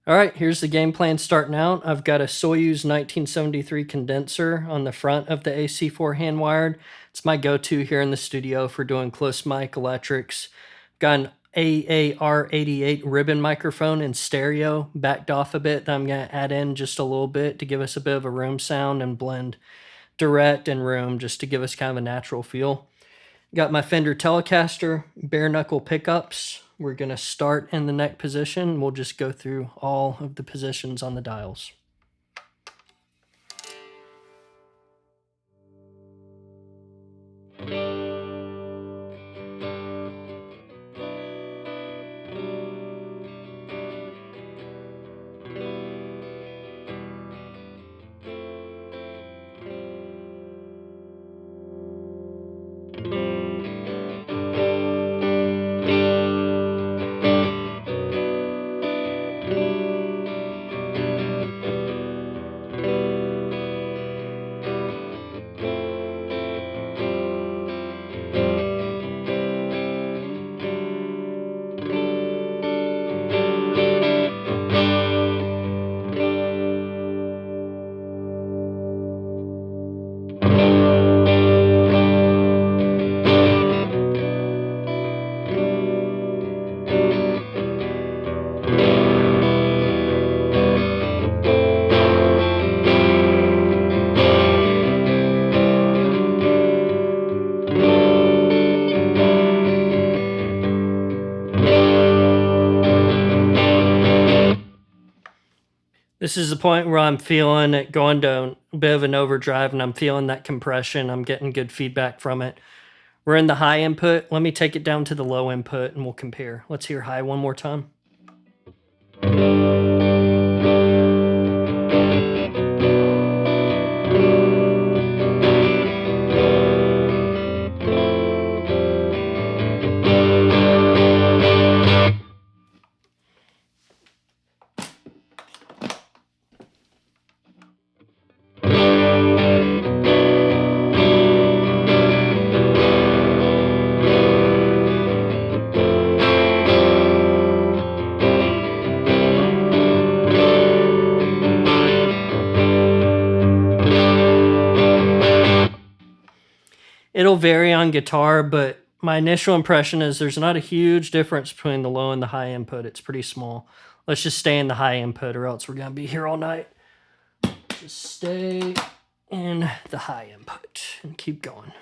All right, here's the game plan starting out. I've got a Soyuz 1973 condenser on the front of the AC4 hand wired. It's my go-to here in the studio for doing close mic electrics. Got an AAR88 ribbon microphone in stereo, backed off a bit that I'm going to add in just a little bit to give us a bit of a room sound and blend direct and room just to give us kind of a natural feel. Got my Fender Telecaster, bare knuckle pickups. We're going to start in the neck position. We'll just go through all of the positions on the dials. This is the point where I'm feeling it going to a bit of an overdrive and I'm feeling that compression. I'm getting good feedback from it. We're in the high input. Let me take it down to the low input and we'll compare. Let's hear high one more time. It'll vary on guitar, but my initial impression is there's not a huge difference between the low and the high input. It's pretty small. Let's just stay in the high input or else we're going to be here all night. Just stay in the high input and keep going.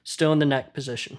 Still in the neck position.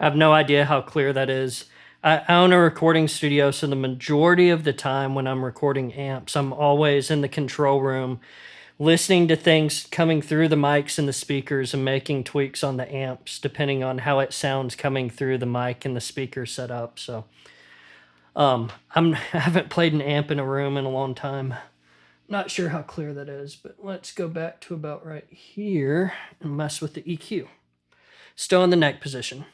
I have no idea how clear that is. I own a recording studio, so the majority of the time when I'm recording amps, I'm always in the control room listening to things coming through the mics and the speakers and making tweaks on the amps depending on how it sounds coming through the mic and the speaker setup. So I haven't played an amp in a room in a long time. Not sure how clear that is, but let's go back to about right here and mess with the EQ. Still in the neck position.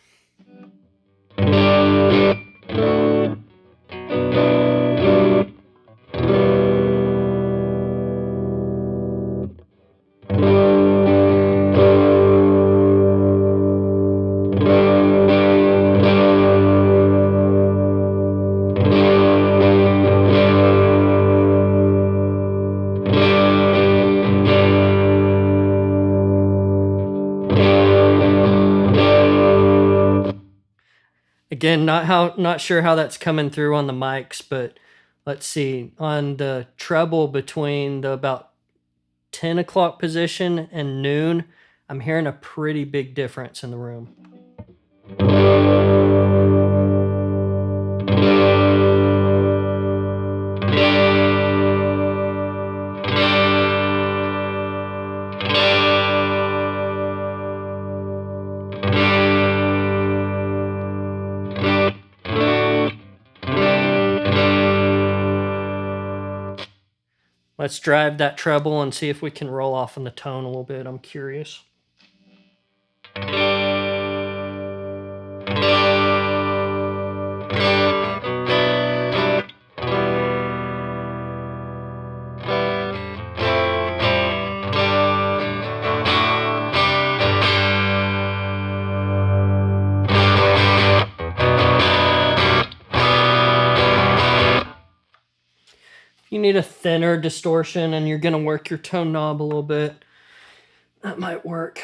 Again, not sure how that's coming through on the mics, but let's see. On the treble between the about 10 o'clock position and noon, I'm hearing a pretty big difference in the room. Let's drive that treble and see if we can roll off on the tone a little bit. I'm curious. You need a thinner distortion and you're going to work your tone knob a little bit, that might work.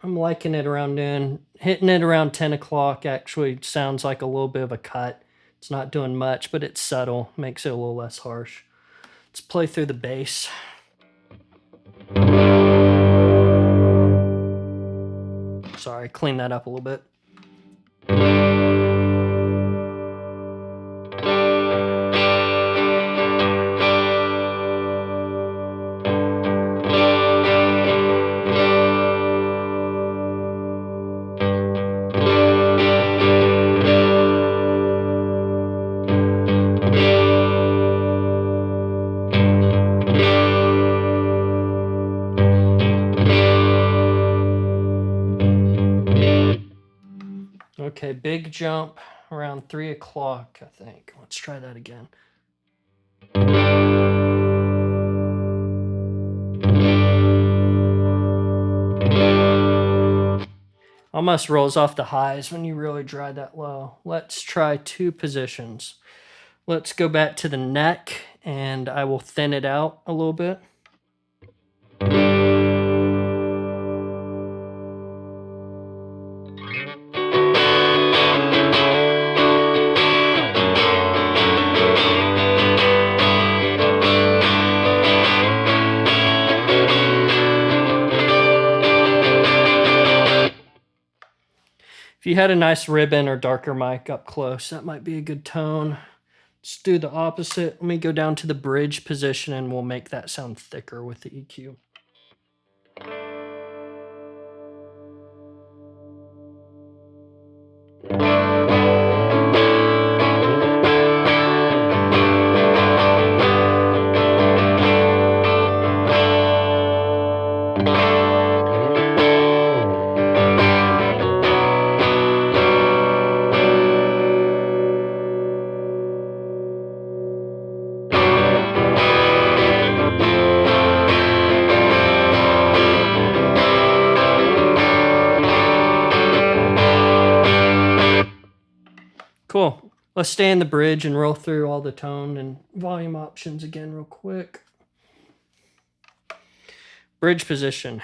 I'm liking it around noon. Hitting it around 10 o'clock actually sounds like a little bit of a cut. It's not doing much, but it's subtle. Makes it a little less harsh. Let's play through the bass. Sorry, clean that up a little bit. Okay, big jump around 3 o'clock, I think. Let's try that again. Almost rolls off the highs when you really drive that low. Let's try 2 positions. Let's go back to the neck and I will thin it out a little bit. If you had a nice ribbon or darker mic up close, that might be a good tone. Let's do the opposite. Let me go down to the bridge position and we'll make that sound thicker with the EQ. Cool. Let's stay in the bridge and roll through all the tone and volume options again real quick. Bridge position.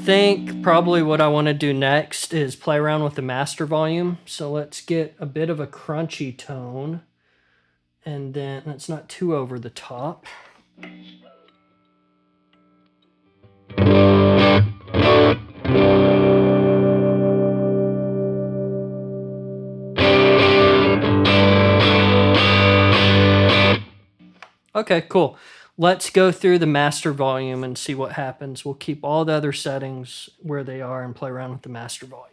think probably what I want to do next is play around with the master volume. So let's get a bit of a crunchy tone, and then that's not too over the top. Okay, cool. Let's go through the master volume and see what happens. We'll keep all the other settings where they are and play around with the master volume.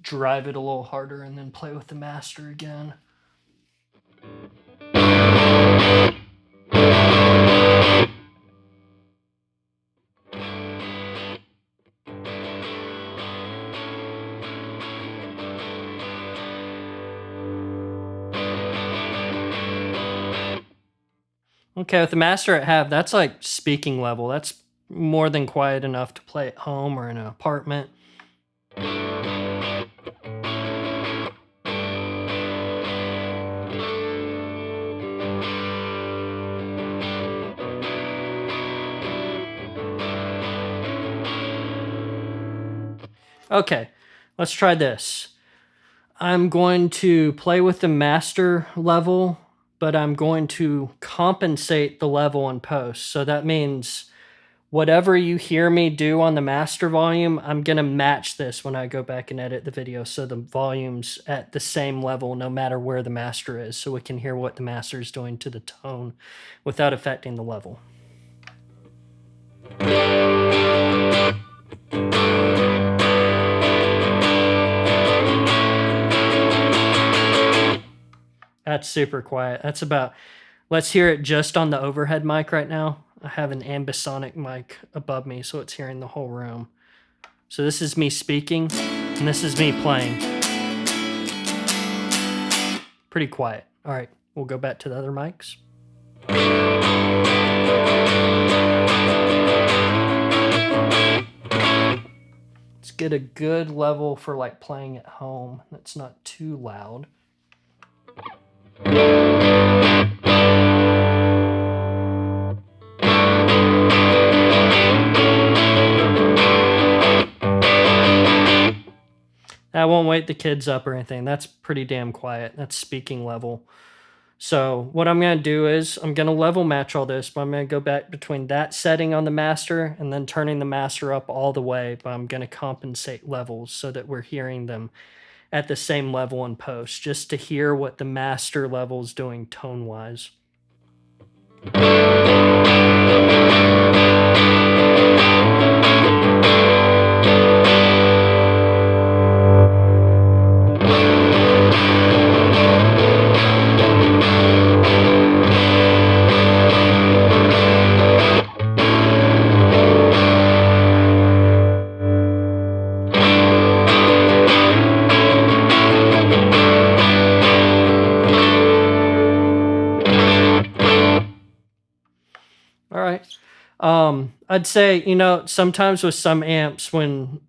Drive it a little harder and then play with the master again. Okay, with the master at half, that's like speaking level. That's more than quiet enough to play at home or in an apartment. Okay, let's try this. I'm going to play with the master level, but I'm going to compensate the level in post. So that means whatever you hear me do on the master volume, I'm going to match this when I go back and edit the video, so the volume's at the same level no matter where the master is, so we can hear what the master is doing to the tone without affecting the level. That's super quiet. That's about, let's hear it just on the overhead mic right now. I have an ambisonic mic above me, so it's hearing the whole room. So this is me speaking, and this is me playing. Pretty quiet. All right, we'll go back to the other mics. Let's get a good level for like playing at home. That's not too loud. I won't wake the kids up or anything. That's pretty damn quiet. That's speaking level. So what I'm going to do is I'm going to level match all this, but I'm going to go back between that setting on the master and then turning the master up all the way, but I'm going to compensate levels so that we're hearing them at the same level in post, just to hear what the master level is doing tone-wise. I'd say, you know, sometimes with some amps, when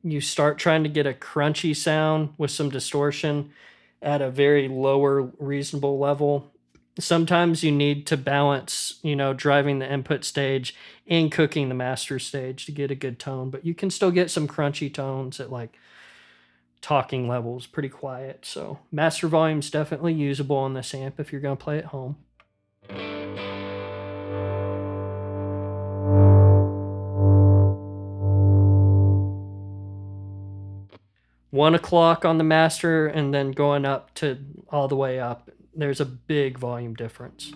you start trying to get a crunchy sound with some distortion at a very lower reasonable level, sometimes you need to balance, you know, driving the input stage and cooking the master stage to get a good tone. But you can still get some crunchy tones at like talking levels, pretty quiet. So master volume's definitely usable on this amp if you're going to play at home. 1 o'clock on the master and then going up to all the way up. There's a big volume difference.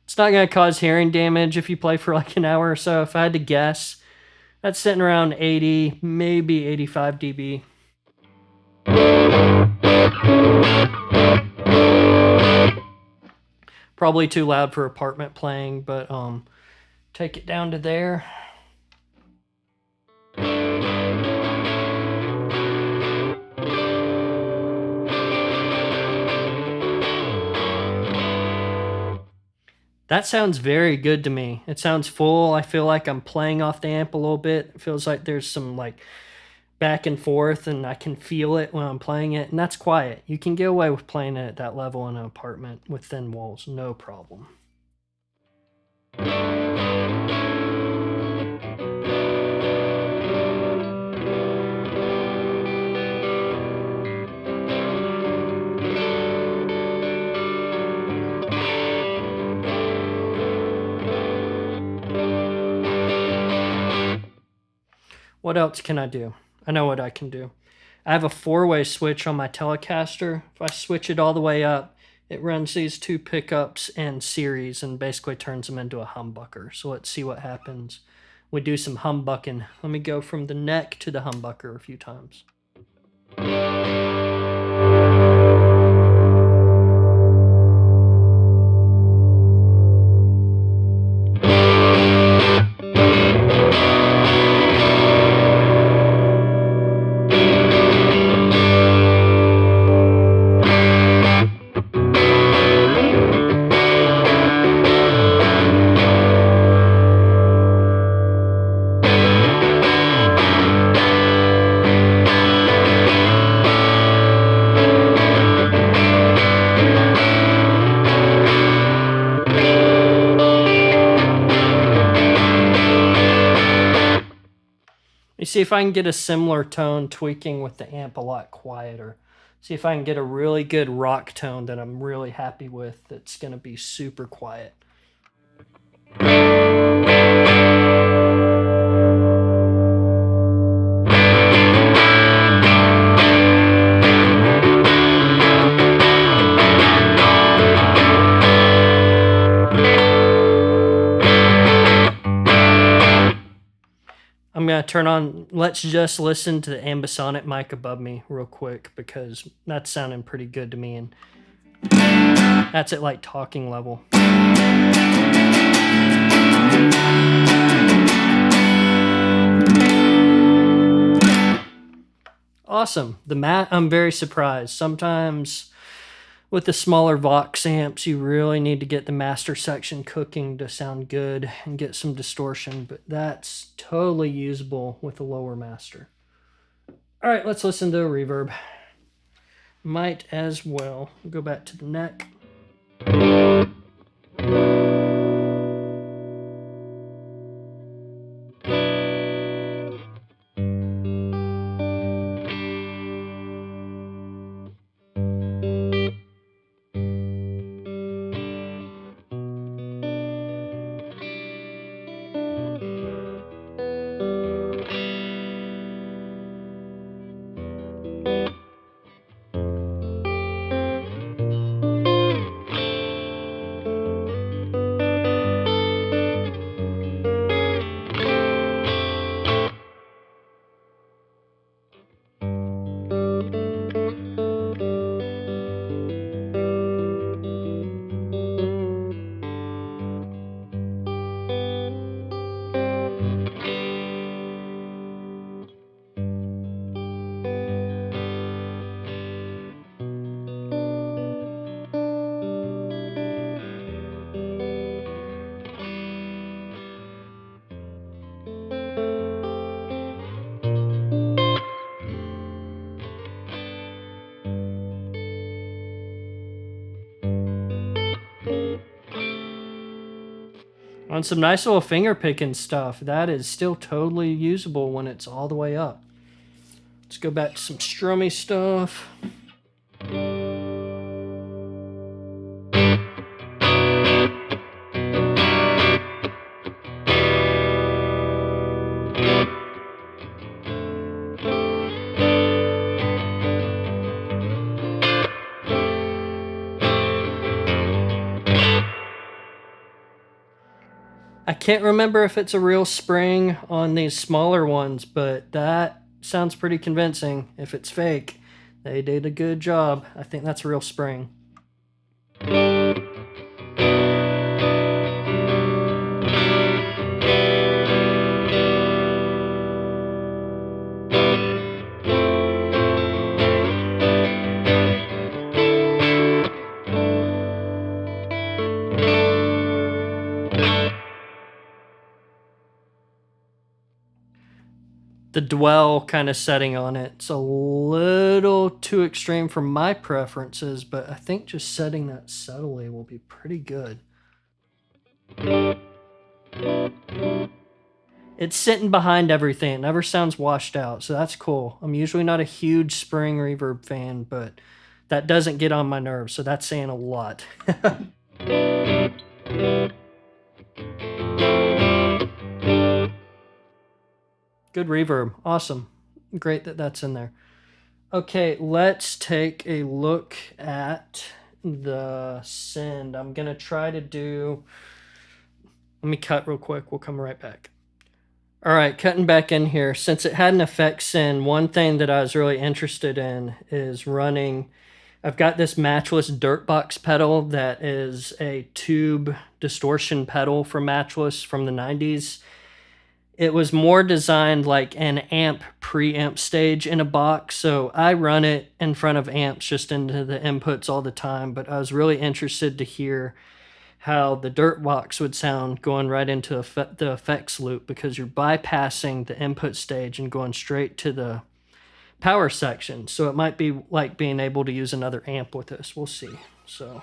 It's not going to cause hearing damage if you play for like an hour or so. If I had to guess, That's sitting around 80, maybe 85 dB. Probably too loud for apartment playing, but take it down to there. That sounds very good to me. It sounds full. I feel like I'm playing off the amp a little bit. It feels like there's some like back and forth, and I can feel it when I'm playing it, and that's quiet. You can get away with playing it at that level in an apartment with thin walls, no problem. What else can I do? I know what I can do. I have a 4-way switch on my Telecaster. If I switch it all the way up, it runs these 2 pickups in series and basically turns them into a humbucker. So let's see what happens. We do some humbucking. Let me go from the neck to the humbucker a few times. You see if I can get a similar tone tweaking with the amp a lot quieter. See if I can get a really good rock tone that I'm really happy with that's going to be super quiet. I'm going to turn on, let's just listen to the ambisonic mic above me real quick because that's sounding pretty good to me, and that's at like talking level. Awesome. I'm very surprised. Sometimes with the smaller Vox amps, you really need to get the master section cooking to sound good and get some distortion, but that's totally usable with a lower master. All right, let's listen to a reverb. Might as well go back to the neck. On some nice little finger picking stuff, that is still totally usable when it's all the way up. Let's go back to some strummy stuff. I can't remember if it's a real spring on these smaller ones, but that sounds pretty convincing. If it's fake, they did a good job. I think that's a real spring. The dwell kind of setting on it's a little too extreme for my preferences, but I think just setting that subtly will be pretty good. It's sitting behind everything. It never sounds washed out, so that's cool. I'm usually not a huge spring reverb fan, but that doesn't get on my nerves, so that's saying a lot. Good reverb. Awesome. Great that that's in there. Okay, let's take a look at the send. I'm going to try to do... Let me cut real quick. We'll come right back. All right, cutting back in here. Since it had an effects send, one thing that I was really interested in is running... I've got this Matchless Dirtbox pedal that is a tube distortion pedal from Matchless from the 90s. It was more designed like an amp preamp stage in a box, so I run it in front of amps just into the inputs all the time, but I was really interested to hear how the Dirtbox would sound going right into the effects loop, because you're bypassing the input stage and going straight to the power section, so it might be like being able to use another amp with this. We'll see. So...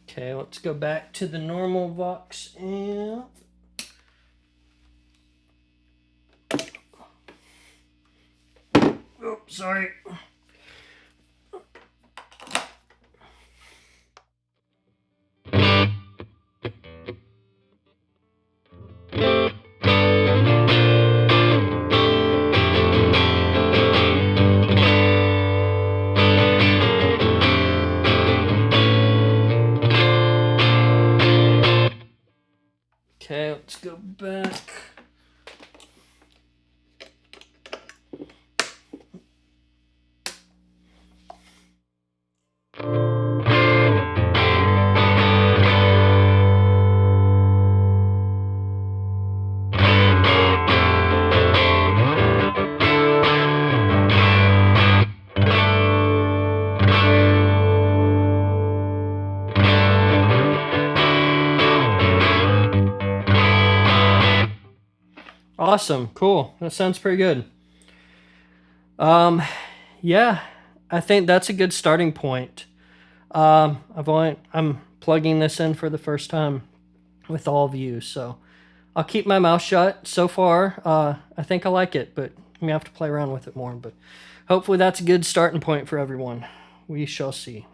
Okay, let's go back to the normal Vox amp. Oh, sorry. Okay, let's go back. Awesome, cool. That sounds pretty good. Yeah, I think that's a good starting point. I'm plugging this in for the first time with all of you, so I'll keep my mouth shut. So far, I think I like it, but we have to play around with it more. But hopefully that's a good starting point for everyone. We shall see.